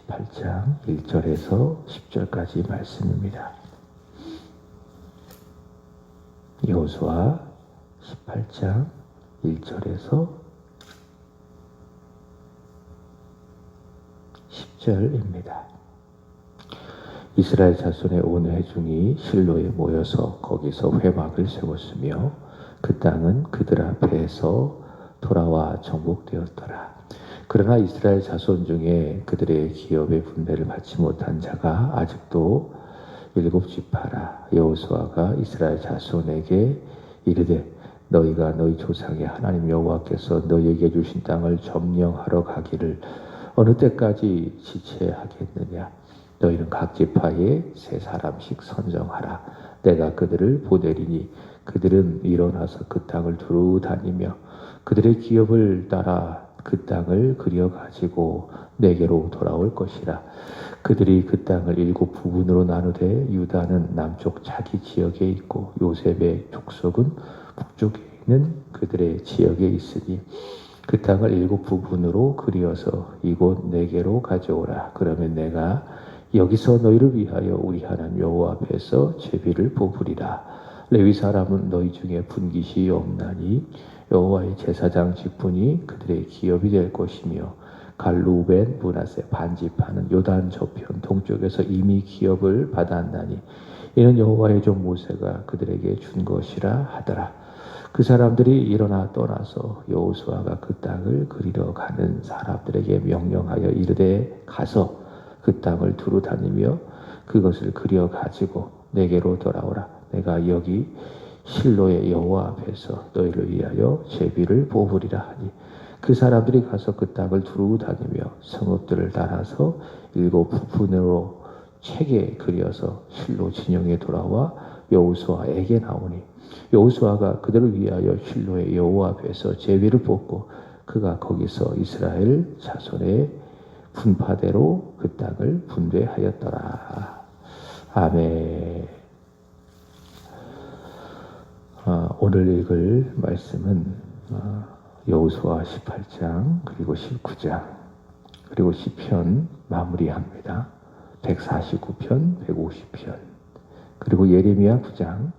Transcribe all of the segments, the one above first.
18장 1절에서 10절까지 말씀입니다. 여호수아 18장 1절에서 10절입니다. 이스라엘 자손의 온 회중이 실로에 모여서 거기서 회막을 세웠으며 그 땅은 그들 앞에서 돌아와 정복되었더라. 그러나 이스라엘 자손 중에 그들의 기업의 분배를 받지 못한 자가 아직도 7지파라. 여호수아가 이스라엘 자손에게 이르되 너희가 너희 조상의 하나님 여호와께서 너희에게 주신 땅을 점령하러 가기를 어느 때까지 지체하겠느냐. 너희는 각 지파에 3사람씩 선정하라. 내가 그들을 보내리니 그들은 일어나서 그 땅을 두루 다니며 그들의 기업을 따라 그 땅을 그려가지고 내게로 돌아올 것이라. 그들이 그 땅을 7부분으로 나누되 유다는 남쪽 자기 지역에 있고 요셉의 족속은 북쪽에 있는 그들의 지역에 있으니 그 땅을 7부분으로 그리어서 이곳 내게로 가져오라. 그러면 내가 여기서 너희를 위하여 우리 하나님 여호와 앞에서 제비를 뽑으리라. 레위 사람은 너희 중에 분깃이 없나니 여호와의 제사장 직분이 그들의 기업이 될 것이며 갈 루벤 므낫세 반지파는 요단 저편 동쪽에서 이미 기업을 받았나니 이는 여호와의 종 모세가 그들에게 준 것이라 하더라. 그 사람들이 일어나 떠나서 여호수아가 그 땅을 그리러 가는 사람들에게 명령하여 이르되 가서 그 땅을 두루 다니며 그것을 그려 가지고 내게로 돌아오라. 내가 여기 실로의 여호와 앞에서 너희를 위하여 제비를 뽑으리라 하니 그 사람들이 가서 그 땅을 두루 다니며 성읍들을 따라서 7부분으로 책에 그려서 실로 진영에 돌아와 여호수아에게 나오니 여호수아가 그들을 위하여 실로의 여호와 앞에서 제비를 뽑고 그가 거기서 이스라엘 자손의 분파대로 그 땅을 분배하였더라. 아멘. 오늘 읽을 말씀은 여호수아 18장 그리고 19장 그리고 시편 마무리합니다. 149편, 150편 그리고 예레미야 9장,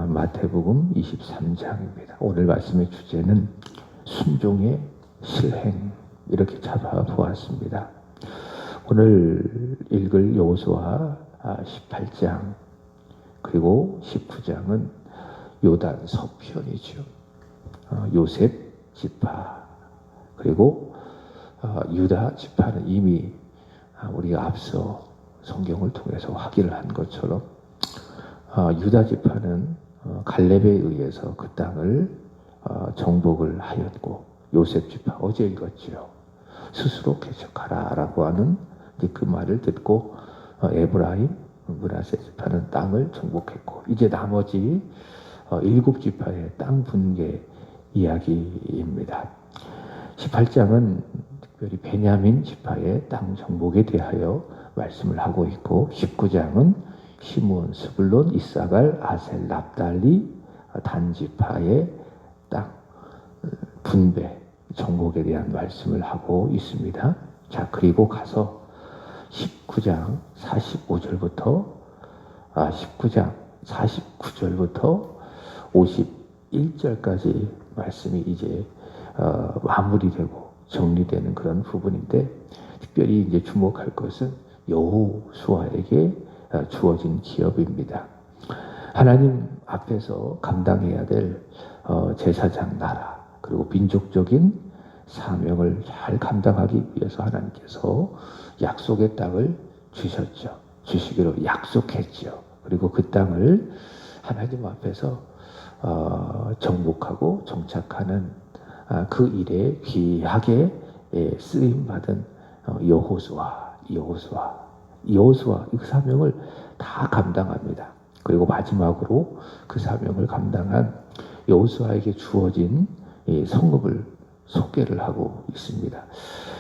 마태복음 23장입니다. 오늘 말씀의 주제는 순종의 실행 이렇게 잡아보았습니다. 오늘 읽을 여호수아 18장 그리고 19장은 요단 서편이죠. 요셉 지파 그리고 유다 지파는 이미 우리가 앞서 성경을 통해서 확인을 한 것처럼 유다 지파는 갈렙에 의해서 그 땅을 정복을 하였고 요셉 지파 어제 읽었지요. 스스로 개척하라라고 하는 그 말을 듣고 에브라임, 므낫세 지파는 땅을 정복했고 이제 나머지 7지파의 땅 분계 이야기입니다. 18장은 특별히 베냐민 지파의 땅 정복에 대하여 말씀을 하고 있고 19장은 시므온, 스불론, 이사갈, 아셀, 납달리 단 지파의 땅 분배 정복에 대한 말씀을 하고 있습니다. 자, 그리고 가서 19장 45절부터 19장 49절부터 51절까지 말씀이 이제 마무리되고 정리되는 그런 부분인데 특별히 이제 주목할 것은 여호수아에게 주어진 기업입니다. 하나님 앞에서 감당해야 될 제사장 나라 그리고 민족적인 사명을 잘 감당하기 위해서 하나님께서 약속의 땅을 주셨죠. 주시기로 약속했죠. 그리고 그 땅을 하나님 앞에서 정복하고 정착하는 그 일에 귀하게 쓰임받은 여호수아 그 사명을 다 감당합니다. 그리고 마지막으로 그 사명을 감당한 여호수아에게 주어진 성읍을 소개를 하고 있습니다.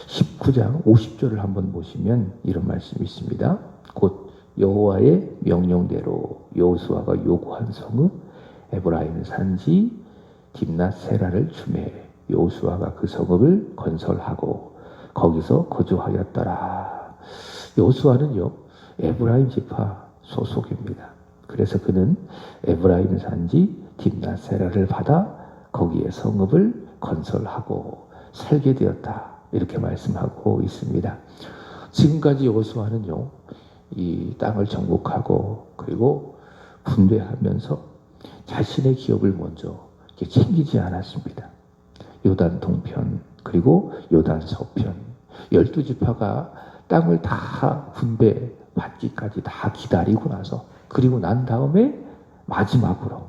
19장 50절을 한번 보시면 이런 말씀이 있습니다. 곧 여호와의 명령대로 여호수아가 요구한 성읍 에브라임 산지 딥낫세라를 주매 여호수아가 그 성읍을 건설하고 거기서 거주하였더라. 여호수아는요, 에브라임 지파 소속입니다. 그래서 그는 에브라임 산지 딥나세라를 받아 거기에 성읍을 건설하고 살게 되었다. 이렇게 말씀하고 있습니다. 지금까지 여호수아는요, 이 땅을 정복하고 그리고 분배하면서 자신의 기업을 먼저 이렇게 챙기지 않았습니다. 요단 동편 그리고 요단 서편 12지파가 땅을 다 분배받기까지 다 기다리고 나서 그리고 난 다음에 마지막으로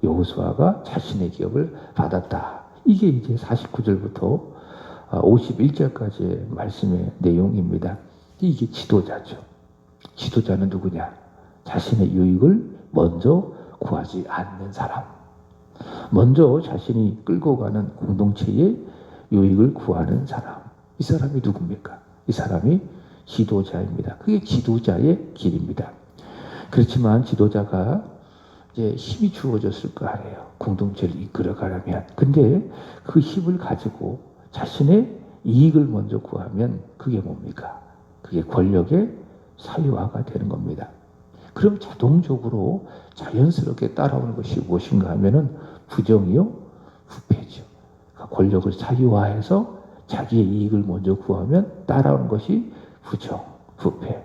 여호수아가 자신의 기업을 받았다. 이게 이제 49절부터 51절까지의 말씀의 내용입니다. 이게 지도자죠. 지도자는 누구냐? 자신의 유익을 먼저 구하지 않는 사람. 먼저 자신이 끌고 가는 공동체의 유익을 구하는 사람. 이 사람이 누굽니까? 이 사람이 지도자입니다. 그게 지도자의 길입니다. 그렇지만 지도자가 이제 힘이 주어졌을 거 아니에요. 공동체를 이끌어 가려면. 근데 그 힘을 가지고 자신의 이익을 먼저 구하면 그게 뭡니까? 그게 권력의 사유화가 되는 겁니다. 그럼 자동적으로 자연스럽게 따라오는 것이 무엇인가 하면은 부정이요, 부패죠. 그러니까 권력을 사유화해서 자기의 이익을 먼저 구하면 따라오는 것이 부정, 부패.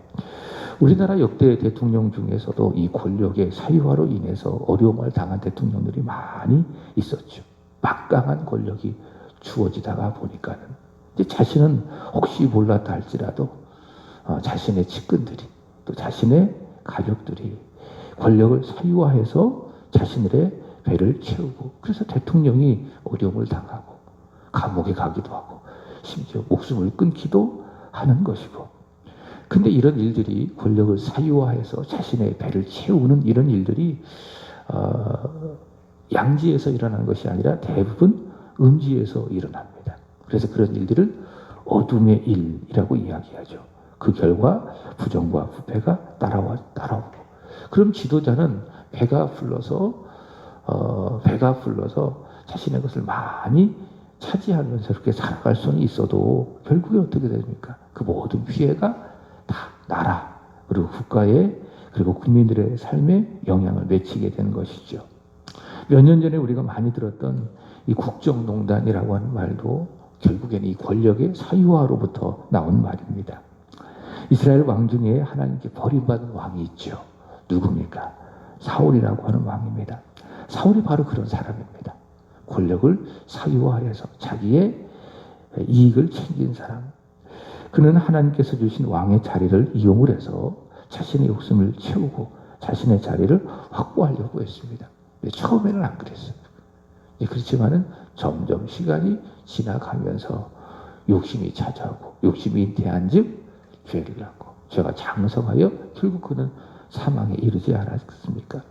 우리나라 역대 대통령 중에서도 이 권력의 사유화로 인해서 어려움을 당한 대통령들이 많이 있었죠. 막강한 권력이 주어지다가 보니까는 이제 자신은 혹시 몰랐다 할지라도 자신의 측근들이 또 자신의 가족들이 권력을 사유화해서 자신들의 배를 채우고 그래서 대통령이 어려움을 당하고 감옥에 가기도 하고 심지어 목숨을 끊기도 하는 것이고 근데 이런 일들이 권력을 사유화해서 자신의 배를 채우는 이런 일들이 양지에서 일어나는 것이 아니라 대부분 음지에서 일어납니다. 그래서 그런 일들을 어둠의 일이라고 이야기하죠. 그 결과 부정과 부패가 따라오고 그럼 지도자는 배가 불러서 자신의 것을 많이 차지하면서 이렇게 살아갈 수는 있어도 결국에 어떻게 됩니까? 그 모든 피해가 다 나라 그리고 국가에 그리고 국민들의 삶에 영향을 미치게 되는 것이죠. 몇 년 전에 우리가 많이 들었던 이 국정농단이라고 하는 말도 결국에는 이 권력의 사유화로부터 나온 말입니다. 이스라엘 왕 중에 하나님께 버림받은 왕이 있죠. 누굽니까? 사울이라고 하는 왕입니다. 사울이 바로 그런 사람입니다. 권력을 사유화해서 자기의 이익을 챙긴 사람. 그는 하나님께서 주신 왕의 자리를 이용을 해서 자신의 욕심을 채우고 자신의 자리를 확보하려고 했습니다. 처음에는 안 그랬어요. 그렇지만은 점점 시간이 지나가면서 욕심이 찾아오고 욕심이 인태한즉 죄를 낳고 죄가 장성하여 결국 그는 사망에 이르지 않았습니까?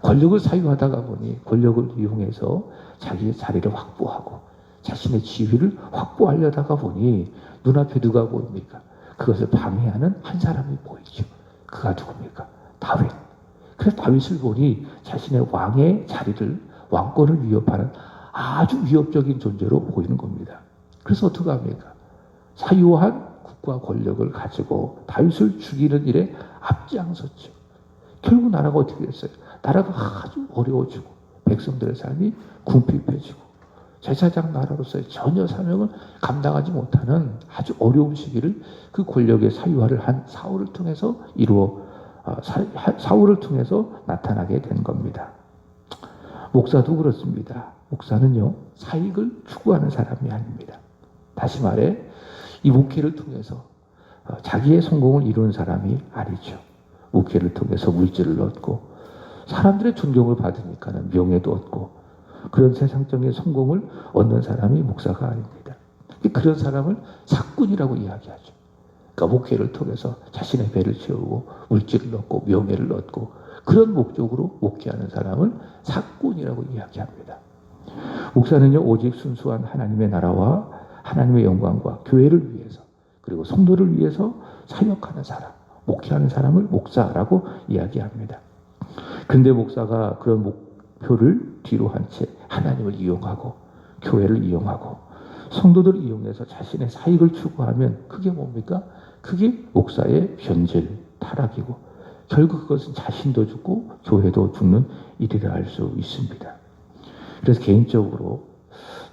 권력을 사유하다가 보니 권력을 이용해서 자기의 자리를 확보하고 자신의 지위를 확보하려다가 보니 눈앞에 누가 보입니까? 그것을 방해하는 한 사람이 보이죠. 그가 누굽니까? 다윗. 그래서 다윗을 보니 자신의 왕의 자리를 왕권을 위협하는 아주 위협적인 존재로 보이는 겁니다. 그래서 어떻게 합니까? 사유한 국가 권력을 가지고 다윗을 죽이는 일에 앞장섰죠. 결국 나라가 어떻게 됐어요? 나라가 아주 어려워지고 백성들의 삶이 궁핍해지고 제사장 나라로서의 전혀 사명을 감당하지 못하는 아주 어려운 시기를 그 권력의 사유화를 한 사울을 통해서 사울을 통해서 나타나게 된 겁니다. 목사도 그렇습니다. 목사는요, 사익을 추구하는 사람이 아닙니다. 다시 말해, 이 목회를 통해서 자기의 성공을 이루는 사람이 아니죠. 목회를 통해서 물질을 얻고 사람들의 존경을 받으니까는 명예도 얻고 그런 세상적인 성공을 얻는 사람이 목사가 아닙니다. 그런 사람을 사꾼이라고 이야기하죠. 그러니까 목회를 통해서 자신의 배를 채우고 물질을 얻고 명예를 얻고 그런 목적으로 목회하는 사람을 사꾼이라고 이야기합니다. 목사는요, 오직 순수한 하나님의 나라와 하나님의 영광과 교회를 위해서 그리고 성도를 위해서 사역하는 사람, 목회하는 사람을 목사라고 이야기합니다. 근데 목사가 그런 목표를 뒤로 한 채 하나님을 이용하고 교회를 이용하고 성도들을 이용해서 자신의 사익을 추구하면 그게 뭡니까? 그게 목사의 변질, 타락이고 결국 그것은 자신도 죽고 교회도 죽는 일이라 할 수 있습니다. 그래서 개인적으로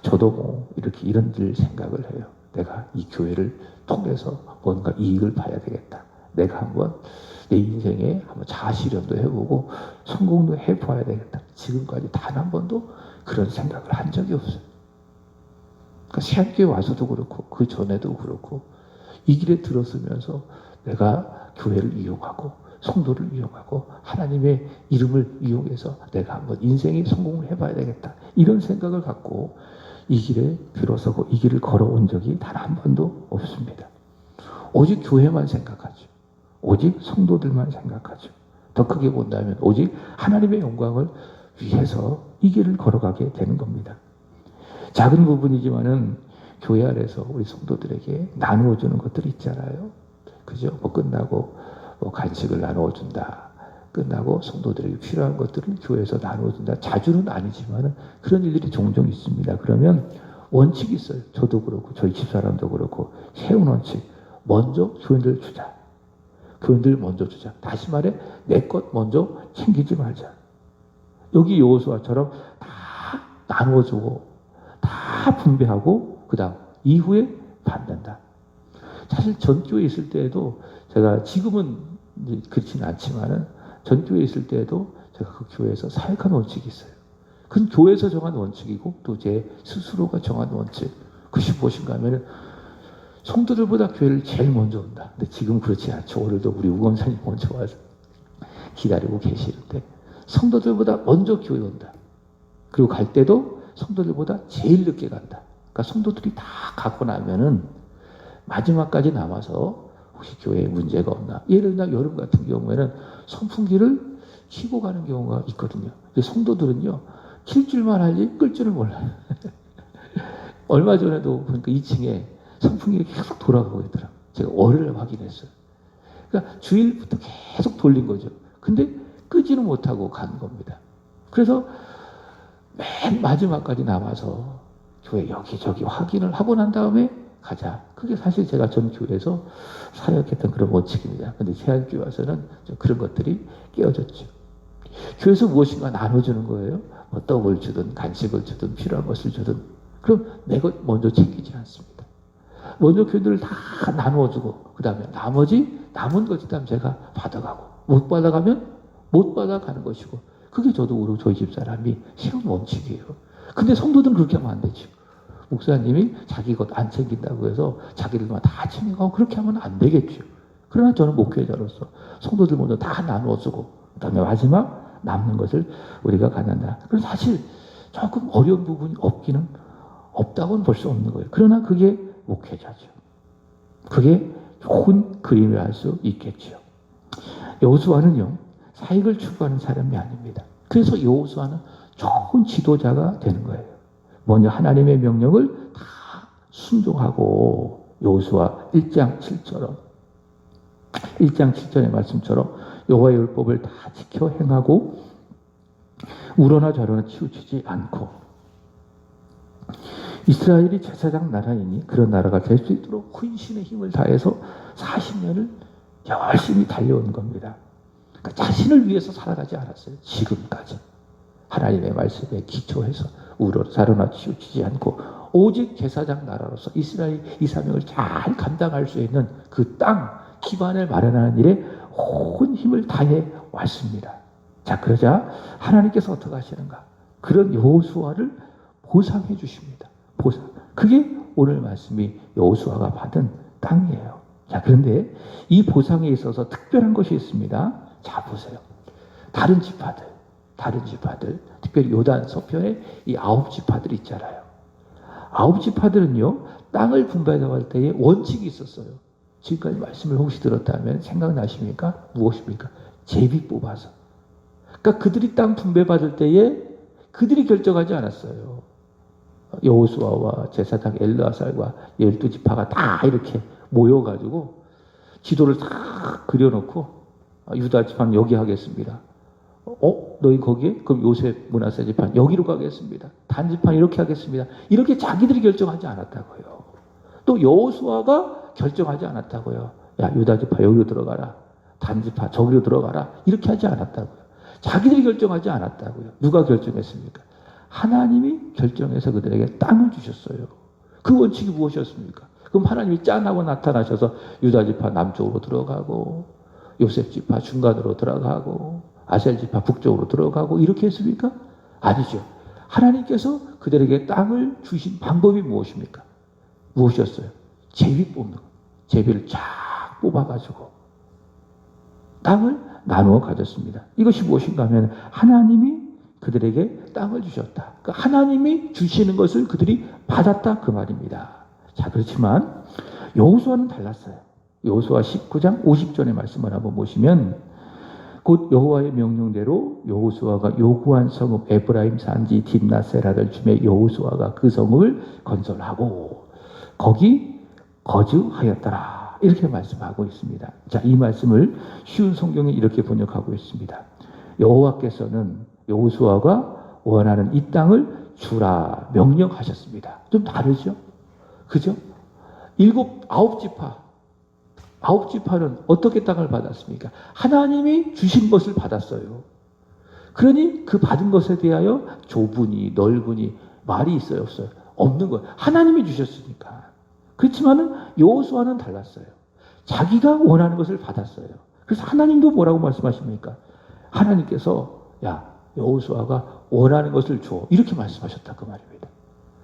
저도 뭐 이렇게 이런 일 생각을 해요. 내가 이 교회를 통해서 뭔가 이익을 봐야 되겠다. 내가 한번 내 인생에 한번 자아실현도 해보고 성공도 해봐야 되겠다. 지금까지 단 한 번도 그런 생각을 한 적이 없어요. 그러니까 새학교에 와서도 그렇고 그 전에도 그렇고 이 길에 들었으면서 내가 교회를 이용하고 성도를 이용하고 하나님의 이름을 이용해서 내가 한번 인생에 성공을 해봐야 되겠다. 이런 생각을 갖고 이 길에 들어서고 이 길을 걸어온 적이 단 한 번도 없습니다. 오직 교회만 생각하죠. 오직 성도들만 생각하죠. 더 크게 본다면 오직 하나님의 영광을 위해서 이 길을 걸어가게 되는 겁니다. 작은 부분이지만은 교회 안에서 우리 성도들에게 나누어주는 것들이 있잖아요. 그죠? 뭐 끝나고 뭐 간식을 나누어준다. 끝나고 성도들에게 필요한 것들을 교회에서 나누어준다. 자주는 아니지만은 그런 일들이 종종 있습니다. 그러면 원칙이 있어요. 저도 그렇고 저희 집사람도 그렇고 세운 원칙. 먼저 교인들 주자. 교인들 먼저 주자. 다시 말해 내 것 먼저 챙기지 말자. 여기 여호수아처럼 다 나누어주고 다 분배하고 그 다음 이후에 받는다. 사실 전교에 있을 때에도 제가 지금은 그렇지는 않지만은 전교에 있을 때에도 제가 그 교회에서 사역한 원칙이 있어요. 그건 교회에서 정한 원칙이고 또 제 스스로가 정한 원칙. 그것이 무엇인가 하면은 성도들보다 교회를 제일 먼저 온다. 근데 지금 그렇지 않죠. 오늘도 우리 우검사님 먼저 와서 기다리고 계시는데 성도들보다 먼저 교회 온다. 그리고 갈 때도 성도들보다 제일 늦게 간다. 그러니까 성도들이 다 가고 나면은 마지막까지 남아서 혹시 교회에 문제가 없나. 예를 들어 여름 같은 경우에는 선풍기를 켜고 가는 경우가 있거든요. 성도들은요. 킬 줄만 알지 끌 줄을 몰라요. 얼마 전에도 보니까 2층에 선풍기가 계속 돌아가고 있더라고요. 제가 월요일 확인했어요. 그러니까 주일부터 계속 돌린 거죠. 근데 끄지는 못하고 간 겁니다. 그래서 맨 마지막까지 남아서 교회 여기저기 확인을 하고 난 다음에 가자. 그게 사실 제가 전 교회에서 사역했던 그런 원칙입니다. 근데 세안교회 와서는 좀 그런 것들이 깨어졌죠. 교회에서 무엇인가 나눠주는 거예요. 뭐 떡을 주든 간식을 주든 필요한 것을 주든 그럼 내 것 먼저 챙기지 않습니다. 먼저 교인들을 다 나누어주고 그 다음에 나머지 남은 것 그 제가 받아가고 못 받아가면 못 받아가는 것이고 그게 저도 우리 저희 집사람이 세운 원칙이에요. 근데 성도들은 그렇게 하면 안 되죠. 목사님이 자기 것 안 챙긴다고 해서 자기들만 다 챙겨가고 그렇게 하면 안 되겠죠. 그러나 저는 목회자로서 성도들 먼저 다 나누어주고 그 다음에 마지막 남는 것을 우리가 갖는다. 그래서 사실 조금 어려운 부분이 없기는 없다고는 볼 수 없는 거예요. 그러나 그게 목회자죠. 그게 좋은 그림을 할 수 있겠죠. 여호수아는요. 사익을 추구하는 사람이 아닙니다. 그래서 여호수아는 좋은 지도자가 되는 거예요. 먼저 하나님의 명령을 다 순종하고 여호수아 1장 7절에 말씀처럼 여호와의 율법을 다 지켜 행하고 우러나 좌로나 치우치지 않고 이스라엘이 제사장 나라이니 그런 나라가 될 수 있도록 혼신의 힘을 다해서 40년을 열심히 달려온 겁니다. 그러니까 자신을 위해서 살아가지 않았어요. 지금까지. 하나님의 말씀에 기초해서 우러나 좌로나 치우치지 않고 오직 제사장 나라로서 이스라엘 이 사명을 잘 감당할 수 있는 그 땅 기반을 마련하는 일에 온 힘을 다해 왔습니다. 자, 그러자 하나님께서 어떻게 하시는가? 그런 여호수아를 보상해 주십니다. 보상. 그게 오늘 말씀이 여호수아가 받은 땅이에요. 자, 그런데 이 보상에 있어서 특별한 것이 있습니다. 자, 보세요. 다른 지파들, 특별히 요단 서편에 이 9지파들 있잖아요. 9지파들은요, 땅을 분배할 때에 원칙이 있었어요. 지금까지 말씀을 혹시 들었다면 생각나십니까? 무엇입니까? 제비 뽑아서. 그러니까 그들이 땅 분배받을 때에 그들이 결정하지 않았어요. 여호수아와 제사장 엘르아살과 12지파가 다 이렇게 모여가지고 지도를 다 그려놓고 유다 지파는 여기 하겠습니다. 너희 거기에? 그럼 요셉 문하세 지파는 여기로 가겠습니다. 단 지파는 이렇게 하겠습니다. 이렇게 자기들이 결정하지 않았다고요. 또 여호수아가 결정하지 않았다고요. 야, 유다 지파 여기로 들어가라. 단 지파 저기로 들어가라. 이렇게 하지 않았다고요. 자기들이 결정하지 않았다고요. 누가 결정했습니까? 하나님이 결정해서 그들에게 땅을 주셨어요. 그 원칙이 무엇이었습니까? 그럼 하나님이 짠하고 나타나셔서 유다 지파 남쪽으로 들어가고 요셉 지파 중간으로 들어가고 아셀 지파 북쪽으로 들어가고 이렇게 했습니까? 아니죠. 하나님께서 그들에게 땅을 주신 방법이 무엇입니까? 무엇이었어요? 제비 뽑는 거. 제비를 쫙 뽑아가지고 땅을 나누어 가졌습니다. 이것이 무엇인가 하면 하나님이 그들에게 땅을 주셨다. 그러니까 하나님이 주시는 것을 그들이 받았다 그 말입니다. 자, 그렇지만 여호수아는 달랐어요. 여호수아 19장 50절의 말씀을 한번 보시면 곧 여호와의 명령대로 여호수아가 요구한 성읍 에브라임 산지 딥나세라를 주매 여호수아가 그 성읍을 건설하고 거기 거주하였더라. 이렇게 말씀하고 있습니다. 자, 이 말씀을 쉬운 성경에 이렇게 번역하고 있습니다. 여호와께서는 여호수아가 원하는 이 땅을 주라 명령하셨습니다. 좀 다르죠? 그죠? 아홉 지파는 어떻게 땅을 받았습니까? 하나님이 주신 것을 받았어요. 그러니 그 받은 것에 대하여 좁으니 넓으니 말이 있어요, 없어요? 없는 거예요. 하나님이 주셨으니까. 그렇지만은 여호수아는 달랐어요. 자기가 원하는 것을 받았어요. 그래서 하나님도 뭐라고 말씀하십니까? 하나님께서 야, 여호수아가 원하는 것을 줘. 이렇게 말씀하셨다 그 말입니다.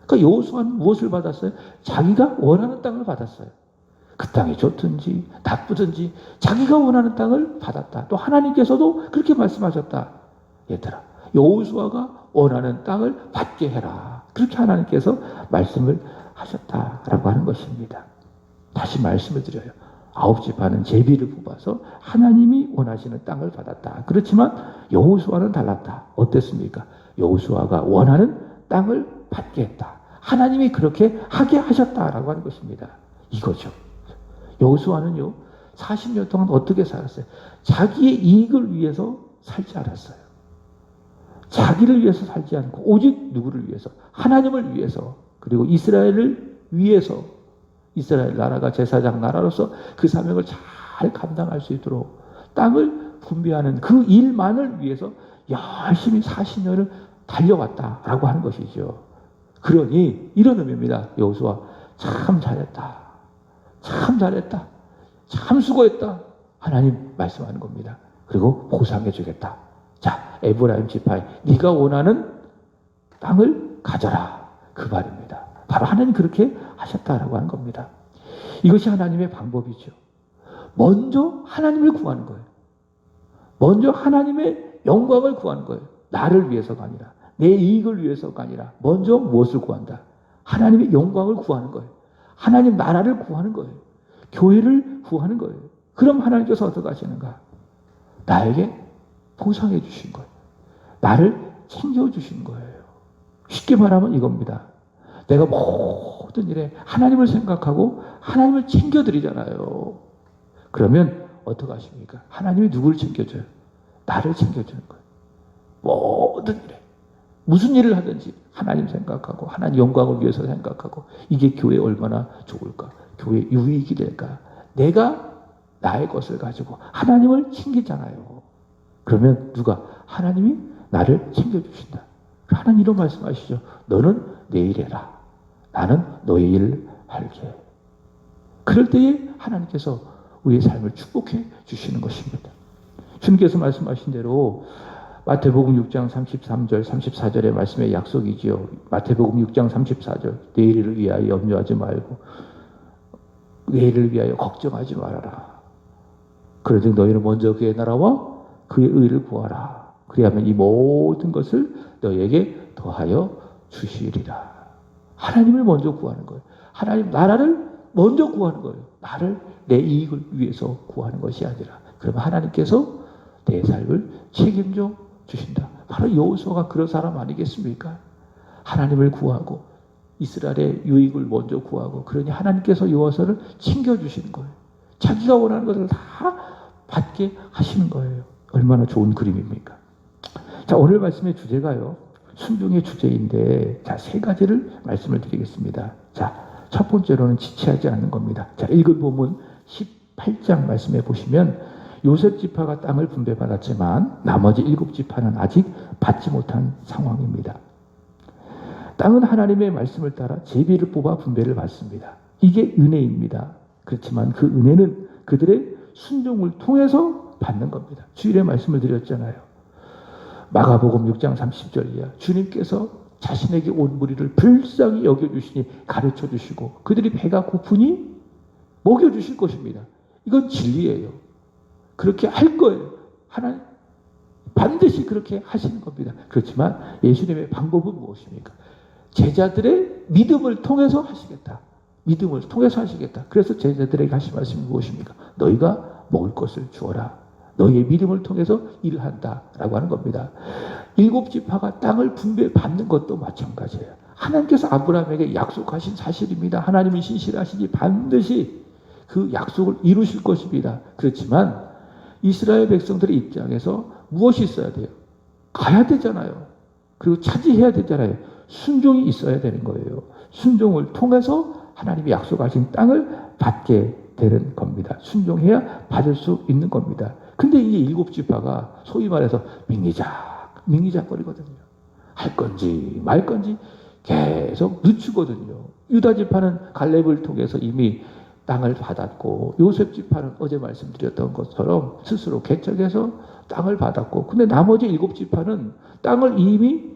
그러니까 여호수아는 무엇을 받았어요? 자기가 원하는 땅을 받았어요. 그 땅이 좋든지 나쁘든지 자기가 원하는 땅을 받았다. 또 하나님께서도 그렇게 말씀하셨다. 얘들아, 여호수아가 원하는 땅을 받게 해라. 그렇게 하나님께서 말씀을 하셨다라고 하는 것입니다. 다시 말씀을 드려요. 아홉 지파는 제비를 뽑아서 하나님이 원하시는 땅을 받았다. 그렇지만 여호수아는 달랐다. 어땠습니까? 여호수아가 원하는 땅을 받게 했다. 하나님이 그렇게 하게 하셨다라고 하는 것입니다. 이거죠. 여호수아는요 40년 동안 어떻게 살았어요? 자기의 이익을 위해서 살지 않았어요. 자기를 위해서 살지 않고 오직 누구를 위해서? 하나님을 위해서, 그리고 이스라엘을 위해서, 이스라엘 나라가 제사장 나라로서 그 사명을 잘 감당할 수 있도록 땅을 분배하는 그 일만을 위해서 열심히 40년을 달려왔다라고 하는 것이죠. 그러니 이런 의미입니다. 여호수아 참 잘했다. 참 잘했다. 참 수고했다. 하나님 말씀하는 겁니다. 그리고 보상해 주겠다. 자, 에브라임 지파에 네가 원하는 땅을 가져라. 그 말입니다. 바로 하나님 그렇게 하셨다라고 하는 겁니다. 이것이 하나님의 방법이죠. 먼저 하나님을 구하는 거예요. 먼저 하나님의 영광을 구하는 거예요. 나를 위해서가 아니라, 내 이익을 위해서가 아니라 먼저 무엇을 구한다? 하나님의 영광을 구하는 거예요. 하나님 나라를 구하는 거예요. 교회를 구하는 거예요. 그럼 하나님께서 어떻게 하시는가? 나에게 보상해 주신 거예요. 나를 챙겨주신 거예요. 쉽게 말하면 이겁니다. 내가 모든 일에 하나님을 생각하고 하나님을 챙겨드리잖아요. 그러면 어떻게 하십니까? 하나님이 누구를 챙겨줘요? 나를 챙겨주는 거예요. 모든 일에. 무슨 일을 하든지 하나님 생각하고 하나님 영광을 위해서 생각하고 이게 교회에 얼마나 좋을까? 교회 유익이 될까? 내가 나의 것을 가지고 하나님을 챙기잖아요. 그러면 누가? 하나님이 나를 챙겨주신다. 하나님 이런 말씀하시죠. 너는 내 일 해라. 나는 너의 일을 할게. 그럴 때에 하나님께서 우리의 삶을 축복해 주시는 것입니다. 주님께서 말씀하신 대로 마태복음 6장 33절 34절의 말씀의 약속이지요. 마태복음 6장 34절 내일을 위하여 염려하지 말고 내일을 위하여 걱정하지 말아라. 그러즉 너희는 먼저 그의 나라와 그의 의를 구하라. 그리하면 이 모든 것을 너희에게 더하여 주시리라. 하나님을 먼저 구하는 거예요. 하나님 나라를 먼저 구하는 거예요. 나를 내 이익을 위해서 구하는 것이 아니라. 그러면 하나님께서 내 삶을 책임져 주신다. 바로 여호수아가 그런 사람 아니겠습니까? 하나님을 구하고 이스라엘의 유익을 먼저 구하고 그러니 하나님께서 여호수아를 챙겨주시는 거예요. 자기가 원하는 것을 다 받게 하시는 거예요. 얼마나 좋은 그림입니까? 자, 오늘 말씀의 주제가요. 순종의 주제인데 자, 세 가지를 말씀을 드리겠습니다. 자, 첫 번째로는 지체하지 않는 겁니다. 자, 읽은 본문 8장 말씀해 보시면 요셉 지파가 땅을 분배받았지만 나머지 7지파는 아직 받지 못한 상황입니다. 땅은 하나님의 말씀을 따라 제비를 뽑아 분배를 받습니다. 이게 은혜입니다. 그렇지만 그 은혜는 그들의 순종을 통해서 받는 겁니다. 주일에 말씀을 드렸잖아요. 마가복음 6장 30절이야. 주님께서 자신에게 온 무리를 불쌍히 여겨주시니 가르쳐주시고 그들이 배가 고프니 먹여주실 것입니다. 이건 진리예요. 그렇게 할 거예요. 하나님 반드시 그렇게 하시는 겁니다. 그렇지만 예수님의 방법은 무엇입니까? 제자들의 믿음을 통해서 하시겠다. 믿음을 통해서 하시겠다. 그래서 제자들에게 하신 말씀이 무엇입니까? 너희가 먹을 것을 주어라. 너희의 믿음을 통해서 일을 한다라고 하는 겁니다. 7지파가 땅을 분배받는 것도 마찬가지예요. 하나님께서 아브라함에게 약속하신 사실입니다. 하나님이 신실하시니 반드시 그 약속을 이루실 것입니다. 그렇지만 이스라엘 백성들의 입장에서 무엇이 있어야 돼요? 가야 되잖아요. 그리고 차지해야 되잖아요. 순종이 있어야 되는 거예요. 순종을 통해서 하나님이 약속하신 땅을 받게 되는 겁니다. 순종해야 받을 수 있는 겁니다. 근데 이 7지파가 소위 말해서 밍이작거리거든요. 할 건지 말 건지 계속 늦추거든요. 유다 지파는 갈렙을 통해서 이미 땅을 받았고 요셉 지파는 어제 말씀드렸던 것처럼 스스로 개척해서 땅을 받았고 근데 나머지 7지파는 땅을 이미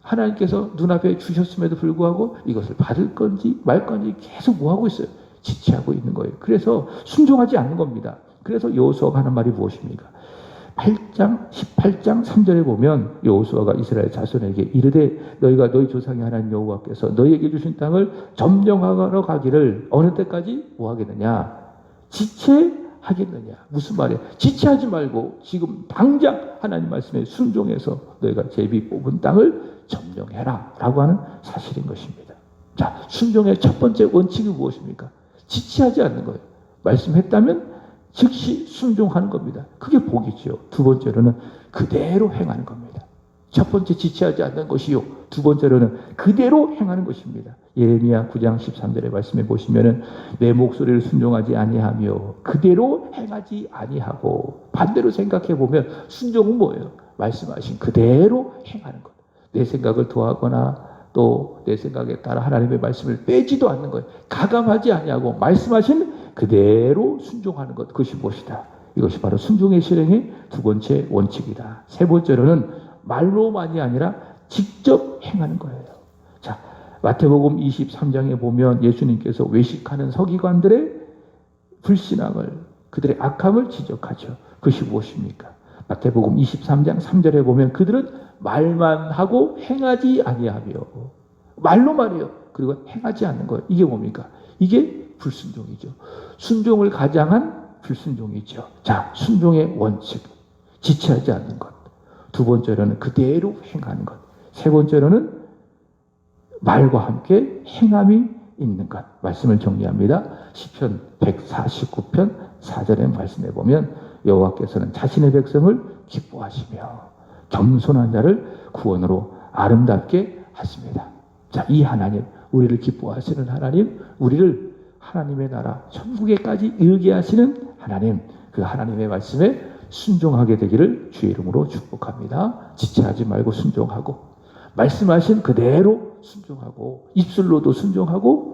하나님께서 눈앞에 주셨음에도 불구하고 이것을 받을 건지 말 건지 계속 뭐하고 있어요? 지체하고 있는 거예요. 그래서 순종하지 않는 겁니다. 그래서 여호수아가 하는 말이 무엇입니까? 18장 3절에 보면 여호수아가 이스라엘 자손에게 이르되 너희가 너희 조상의 하나님 여호와께서 너희에게 주신 땅을 점령하러 가기를 어느 때까지 뭐 하겠느냐? 지체하겠느냐? 무슨 말이야? 지체하지 말고 지금 당장 하나님 말씀에 순종해서 너희가 제비 뽑은 땅을 점령해라 라고 하는 사실인 것입니다. 자, 순종의 첫 번째 원칙이 무엇입니까? 지체하지 않는 거예요. 말씀했다면 즉시 순종하는 겁니다. 그게 복이죠. 두 번째로는 그대로 행하는 겁니다. 첫 번째 지체하지 않는 것이요. 두 번째로는 그대로 행하는 것입니다. 예레미야 9장 13절에 말씀해 보시면은 내 목소리를 순종하지 아니하며 그대로 행하지 아니하고 반대로 생각해 보면 순종은 뭐예요? 말씀하신 그대로 행하는 것. 내 생각을 도하거나 또 내 생각에 따라 하나님의 말씀을 빼지도 않는 거예요. 가감하지 아니하고 말씀하신 그대로 순종하는 것. 그것이 무엇이다? 이것이 바로 순종의 실행의 두 번째 원칙이다. 세 번째로는 말로만이 아니라 직접 행하는 거예요. 자, 마태복음 23장에 보면 예수님께서 외식하는 서기관들의 불신앙을 그들의 악함을 지적하죠. 그것이 무엇입니까? 마태복음 23장 3절에 보면 그들은 말만 하고 행하지 아니하며 말로만 해요. 그리고 행하지 않는 거예요. 이게 뭡니까? 이게 불순종이죠. 순종을 가장한 불순종이죠. 자, 순종의 원칙. 지체하지 않는 것. 두 번째로는 그대로 행하는 것. 세 번째로는 말과 함께 행함이 있는 것. 말씀을 정리합니다. 시편 149편 4절에 말씀해 보면 여호와께서는 자신의 백성을 기뻐하시며 겸손한 자를 구원으로 아름답게 하십니다. 자, 이 하나님, 우리를 기뻐하시는 하나님, 우리를 하나님의 나라 천국에까지 이르게 하시는 하나님, 그 하나님의 말씀에 순종하게 되기를 주의 이름으로 축복합니다. 지체하지 말고 순종하고 말씀하신 그대로 순종하고 입술로도 순종하고